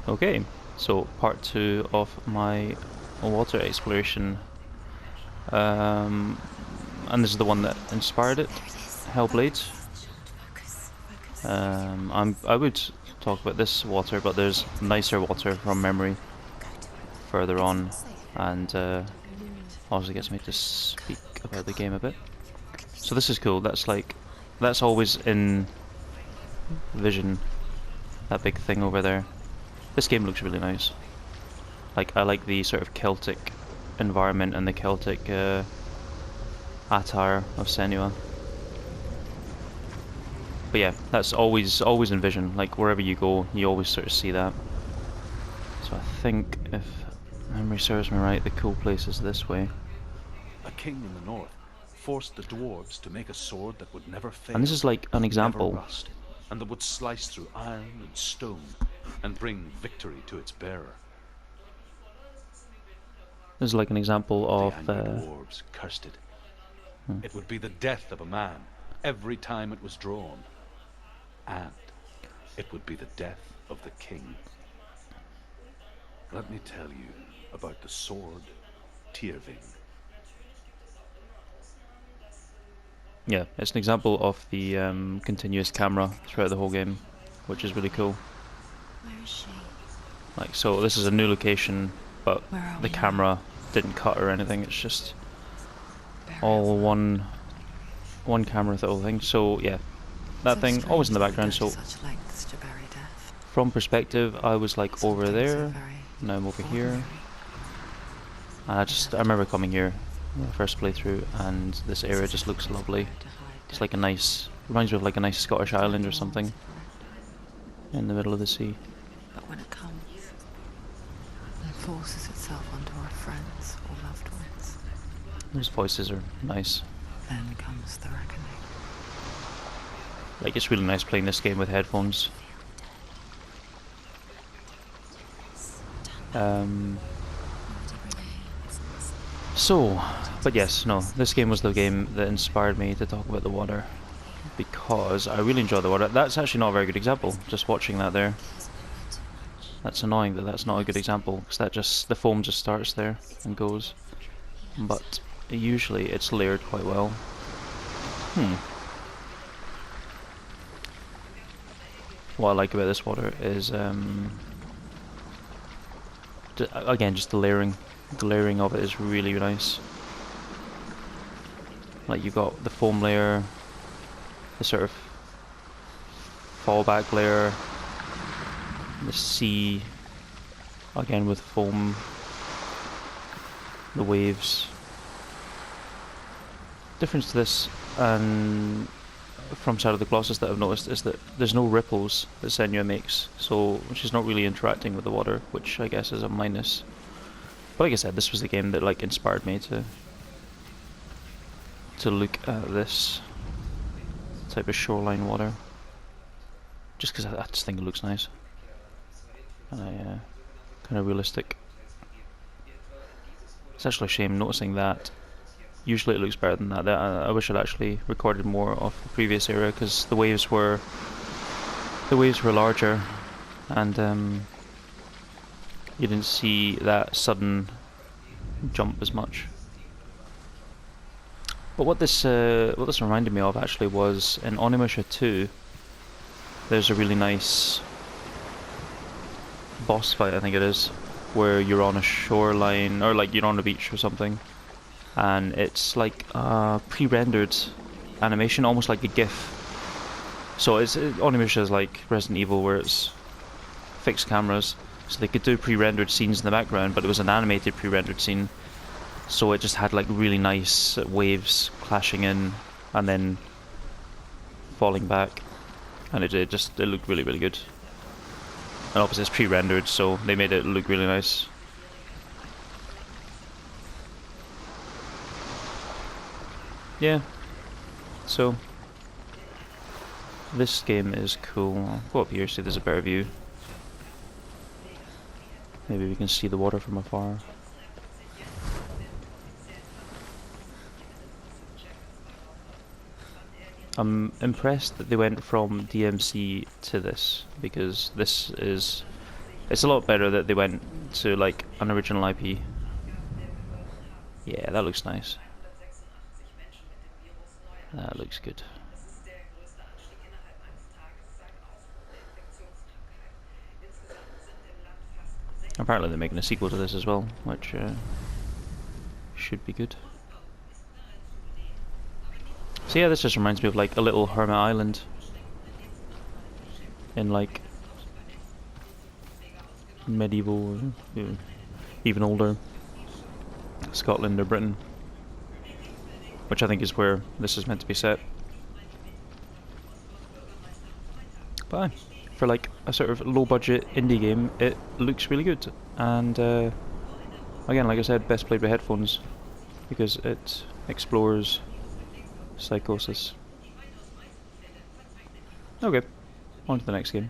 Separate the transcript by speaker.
Speaker 1: Okay, so part 2 of my water exploration, um, and this is the one that inspired it, Hellblade. I would talk about this water, but there's nicer water from memory further on, and also gets me to speak about the game a bit. So this is cool. That's always in vision. That big thing over there. This game looks really nice. Like, I like the sort of Celtic environment and the Celtic attire of Senua. But yeah, that's always in vision. Like, wherever you go, you always sort of see that. So I think, if memory serves me right, the cool place is this way.
Speaker 2: A king in the north forced the dwarves to make a sword that would never fail,
Speaker 1: And this is like an
Speaker 2: never
Speaker 1: example.
Speaker 2: rust, and that would slice through iron and stone and bring victory to its bearer.
Speaker 1: This is like an example
Speaker 2: The
Speaker 1: of.
Speaker 2: angry dwarves cursed it. It would be the death of a man every time it was drawn, and it would be the death of the king. Let me tell you about the sword Tyrving.
Speaker 1: Yeah, it's an example of the continuous camera throughout the whole game, which is really cool.
Speaker 3: Where is she?
Speaker 1: Like, so this is a new location, but
Speaker 3: Where are
Speaker 1: the
Speaker 3: we
Speaker 1: camera didn't cut or anything. It's just
Speaker 3: now?
Speaker 1: all one camera with the whole thing. So yeah, that
Speaker 3: So
Speaker 1: thing always in the
Speaker 3: strange
Speaker 1: background.
Speaker 3: that we
Speaker 1: So
Speaker 3: go to such lengths to bury death.
Speaker 1: from perspective, I was like over
Speaker 3: Something so
Speaker 1: there.
Speaker 3: very
Speaker 1: Now I'm over here.
Speaker 3: ordinary.
Speaker 1: And I remember coming here the first playthrough, and this area just looks lovely. It's like a nice, reminds me of like a nice Scottish island or something in the middle of the sea.
Speaker 3: But when it comes, it forces itself onto our friends or loved ones.
Speaker 1: Those voices are nice.
Speaker 3: Then comes the reckoning.
Speaker 1: Like, it's really nice playing this game with headphones. But yes, no, this game was the game that inspired me to talk about the water, because I really enjoy the water. That's actually not a very good example, just watching that there. That's annoying that that's not a good example, because the foam just starts there and goes. But usually it's layered quite well. What I like about this water is, again, just the layering. The layering of it is really nice. Like, you've got the foam layer, the sort of fallback layer, the sea, again with foam, the waves. Difference to this and from Shadow of the Colossus that I've noticed is that there's no ripples that Senua makes, so she's not really interacting with the water, which I guess is a minus. But like I said, this was the game that like inspired me to look at this type of shoreline water, just because I just think it looks nice and kind of realistic. It's actually a shame noticing that. Usually it looks better than that. I wish I'd actually recorded more of the previous era, because the waves were larger, and you didn't see that sudden jump as much. But what this reminded me of actually was in Onimusha 2. There's a really nice boss fight, I think it is, where you're on a shoreline, or like you're on a beach or something, and it's like pre-rendered animation, almost like a GIF. So Onimusha is like Resident Evil, where it's fixed cameras, so they could do pre-rendered scenes in the background, but it was an animated pre-rendered scene. So it just had like really nice waves clashing in and then falling back, and it looked really good. And obviously it's pre-rendered, so they made it look really nice. Yeah, so this game is cool. I'll go up here so there's a better view. Maybe we can see the water from afar. I'm impressed that they went from DMC to this, because this is It's a lot better that they went to like an original IP. Yeah, that looks nice. That looks good. Apparently they're making a sequel to this as well, which should be good. So yeah, this just reminds me of like a little hermit island in like medieval, even older Scotland or Britain, which I think is where this is meant to be set. But for like a sort of low budget indie game, it looks really good. And again, like I said, best played with headphones because it explores psychosis. Okay, on to the next game.